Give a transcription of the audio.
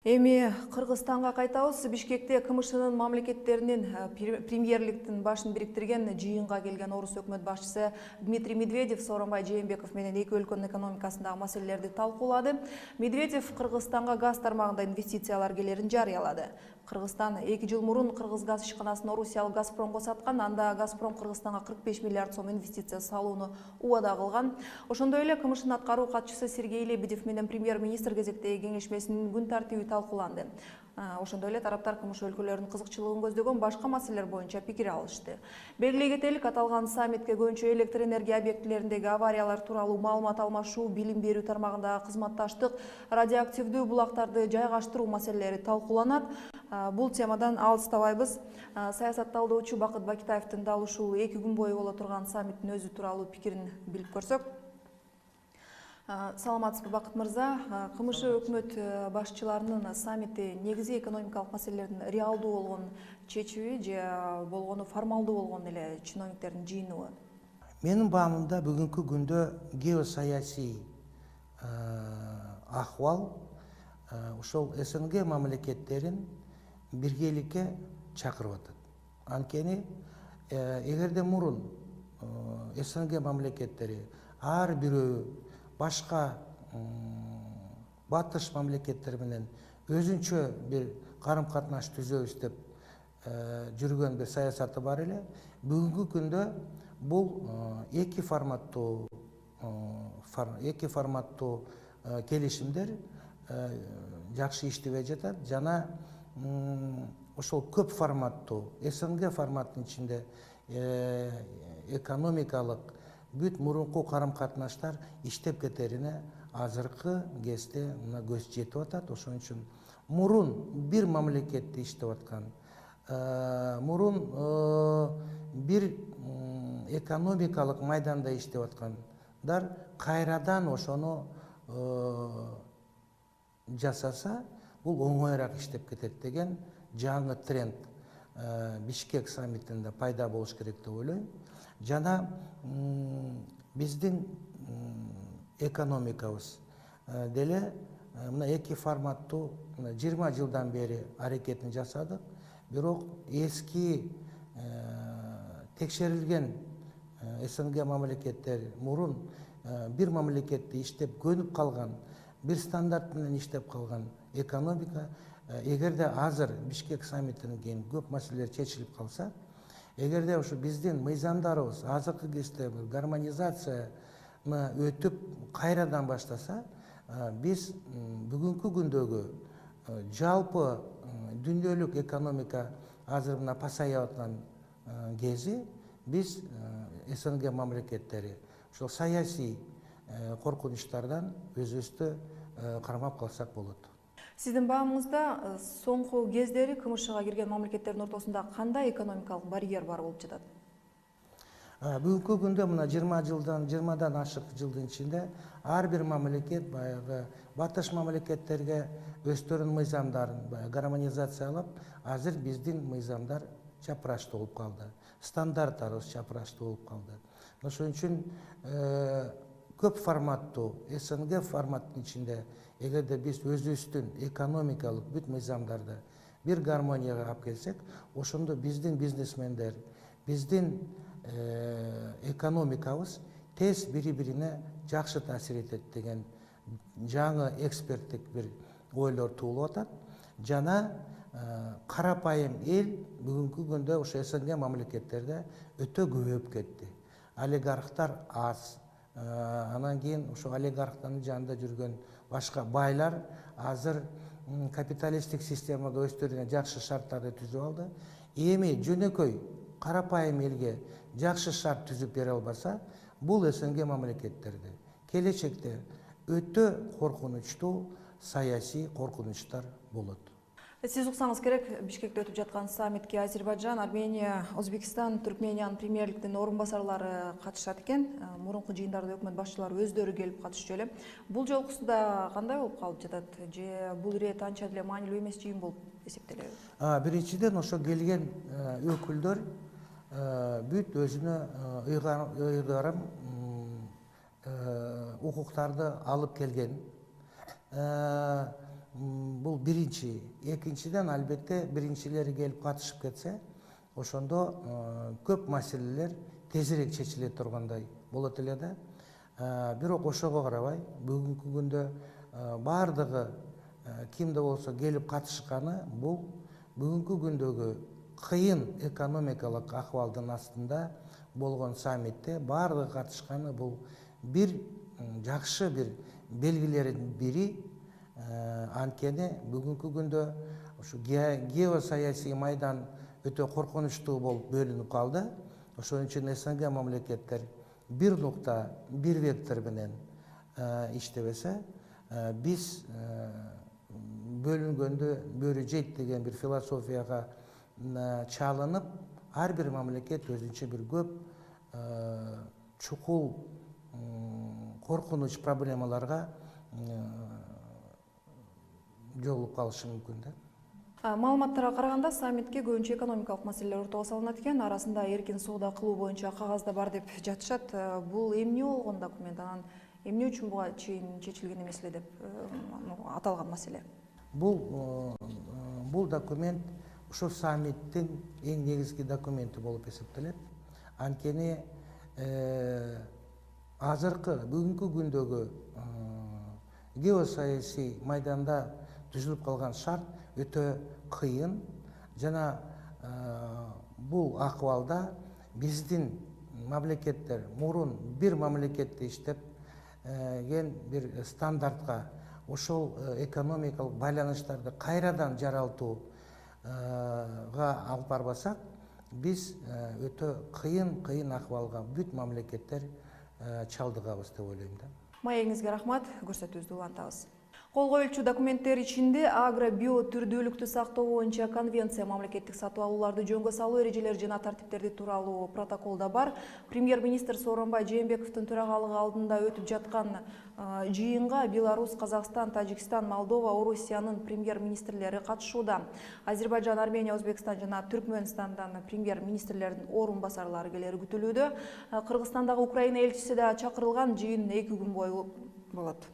Эми Кыргызстанга кайтабыз. Бишкекте КМШнын мамлекеттеринин премьерликтин башын бириктирген жыйынга келген орус өкмөт башчысы Дмитрий Медведев Сооронбай Жээнбеков менен эки өлкөнүн экономикасындагы маселелерди талкуулады. Медведев Кыргызстанга газ тармагында инвестициялар келерин жарыялады. Кыргызстан 2 жыл мурун Кыргыз газ ишканасын Орусиялык Газпромго саткан. Анда Газпром Кыргызстанга 45 миллиард сом инвестиция салууну убада кылган. Ошондой эле КМШнын аткаруу катчысы Сергей Лебедев менен премьер-министр кезектеги кеңешмесинин күн тартиби талкууланды. Ошондой эле тараптар КМШ өлкөлөрүнүн кызыкчылыгын көздөгөн башка маселелер боюнча пикир алышты. Белгилей кетелик, аталган саммитке көбүнчө электр энергия объектилериндеги авариялар тууралуу маалымат алмашуу, билим берүү тармагындагы кызматташтык, радиоактивдүү булактарды жайгаштыруу маселелери талкууланат. Бул темадан алыстабайбыз. Саясат талдоочу Бакыт Бакитаевдин дал ушул 2 күн бою боло турган саммиттин өзү тууралуу пикирин билип көрсөк. Саламатсызбы, Бакыт мырза? КМШ өкмөт башчыларынын саммити негизи экономикалык маселелердин реалдуу болгон чечиби же болгону формалдуу болгон эле чиновниктердин жыйыныбы? Менин баамымда бүгүнкү күндө геосаясий ахвал ошол СНГ мамлекеттерин биргеликке чакырып атат. Анткени эгерде мурун СНГ мамлекеттери ар бирөө башка батыш мамлекеттер менен өзүнчө бир карым-катнаш түзөбүз деп жүргөн бир саясаты бар эле. Бүгүнкү күндө бул эки форматтуу келишимдер жакшы иштебей жатат. Жана ошол көп форматтуу СНГ форматтын ичинде экономикалык бүт мурунку карым-катнаштар иштеп кетерине азыркы кезде мына көз жетип атат. Ошон үчүн мурун бир мамлекетте иштеп аткан, мурун бир экономикалык майданда иштеп аткандар кайрадан ошону жасаса, бул оңоюраак иштеп кетет деген жаңы тренд Бишкек саммитинде пайда болуш керек деп ойлойм. Жана биздин экономикабыз деле мына эки форматтуу 20 жылдан бери аракетин жасадык. Бирок эски текшерилген СНГ мамлекеттер мурун бир мамлекетте иштеп көнүп калган, бир стандарт менен иштеп калган экономика эгерде азыр Бишкек саммитинен кийин көп маселелер чечилип калса, эгерде ушу биздин мыйзамдарыбыз азыркы кезде гармонизацияны өтүп кайрадан баштаса, биз бүгүнкү күндөгү жалпы дүйнөлүк экономика азыр мына пасаеп аткан кези биз СНГ мамлекеттери ошол саясий коркунучтардан өзүбүздү кармап калсак болот. Сиздин баамыңызда соңку кездери КМШга кирген мамлекеттердин ортосунда кандай экономикалык барьер бар болуп жатат? Бүгүнкү күндө мына 20 ашык жылдын ичинде ар бир мамлекет баягы батыш мамлекеттерге өздөрүнүн мыйзамдарын гармонизациялап, азыр биздин мыйзамдар чапырачтуу болуп калды. Стандарттарыбыз чапырачтуу болуп калды. Ошон үчүн көп форматтуу СНГ форматтын ичинде эгерде биз өзүбүздүн экономикалык бүт мыйзамдарды бир гармонияга алып келсек, ошондо биздин бизнесмендер, биздин экономикабыз тез бири-бирине жакшы таасир этет деген жаңы эксперттик бир ойлор туулуп атат. Жана карапайым эл бүгүнкү күндө ошо СНГ мамлекеттерде өтө көбөйүп кетти. Олигархтар аз. Анан кийин ошо олигархтардын жанында жүргөн башка байлар азыр капиталисттик системада өздөрүнө жакшы шарттарды түзүп алды. Эми жөнөкөй карапайым элге жакшы шарт түзүп бере албаса, бул СНГ мамлекеттерде келечекте өтө коркунучтуу саясий коркунучтар болот. Сиз уксаңыз керек, Бишкекте өтүп жаткан саммитке Азербайжан, Армения, Өзбекстан, Түркмениянын премьерликтин орун басарлары катышат экен. Мурунку жыйындарда өкмөт башчылары өздөрү келип катышчу эле. Бул жолкусуда кандай болуп калып жатат? Же бул ирет анча деле маанилүү эмес жыйын болуп эсептелеби? Биринчиден ошо келген өкүлдөр бүт өзүнө ыйгарым укуктарды алып келген. бул биринчи. Экинчиден албетте биринчилери келип катышып кетсе, ошондо көп маселелер тезирээк чечиле тургандай болот эле да. Бирок ошого карабай бүгүнкү күндө баардыгы кимде болсо келип катышканы бул бүгүнкү күндөгү кыйын экономикалык акыбалдын астында болгон саммитте баардыгы катышканы бул бир жакшы бир белгилердин бири. Анткени бүгүнкү күндө ушу геосаясий майдан өтө коркунучтуу болуп бөлүнүп калды. Ошон үчүн СНГ мамлекеттер бир нукта, бир вектор менен иштебесе, биз бөлүнгөндө бөрү жейт деген бир философияга чалынып, ар бир мамлекет өзүнчө бир көп чукул коркунуч проблемаларга жолугуп калышы мүмкүн да. Маалыматтарга караганда саммитке көбүнчө экономикалык маселелер ортого салынат экен, арасында эркин соода кылуу боюнча кагаз да бар деп жатышат. Бул эмне болгон документ, анан эмне үчүн буга чейин чечилген эмес эле деп аталган маселе? Бул документ ушул саммиттин эң негизги документи болуп эсептелет. Анткени азыркы бүгүнкү күндөгү геосаясий майданда түзүлүп калган шарт өтө кыйын жана бул акыбалда биздин мамлекеттер мурун бир мамлекетте иштепкен бир стандартка ошол экономикалык байланыштарды кайрадан жаралтууга алып барбасак, биз өтө кыйын акыбалга бүт мамлекеттер чалдыгабыз деп ойлойм да. Маегиңизге рахмат, көрсөтүүбүздү улантабыз. Кол коюлчу документтер ичинде агро био түрдүүлүктү сактоо боюнча конвенция, мамлекеттик сатып алууларды жөнгө салуу эрежелери жана тартиптерди тууралуу протокол да бар. Премьер-министр Сооронбай Жээнбековдун төрагалыгы алдында өтүп жаткан жыйынга Беларусь, Казакстан, Тажикстан, Молдова, Орусиянын премьер-министрлери катышууда. Азербайжан, Армения, Өзбекстан жана Түркмөнстандан премьер-министрлердин орун басарлары келери күтүлүүдө. Кыргызстандагы Украина элчиси да чакырылган. Жыйын 2 күн бою болот.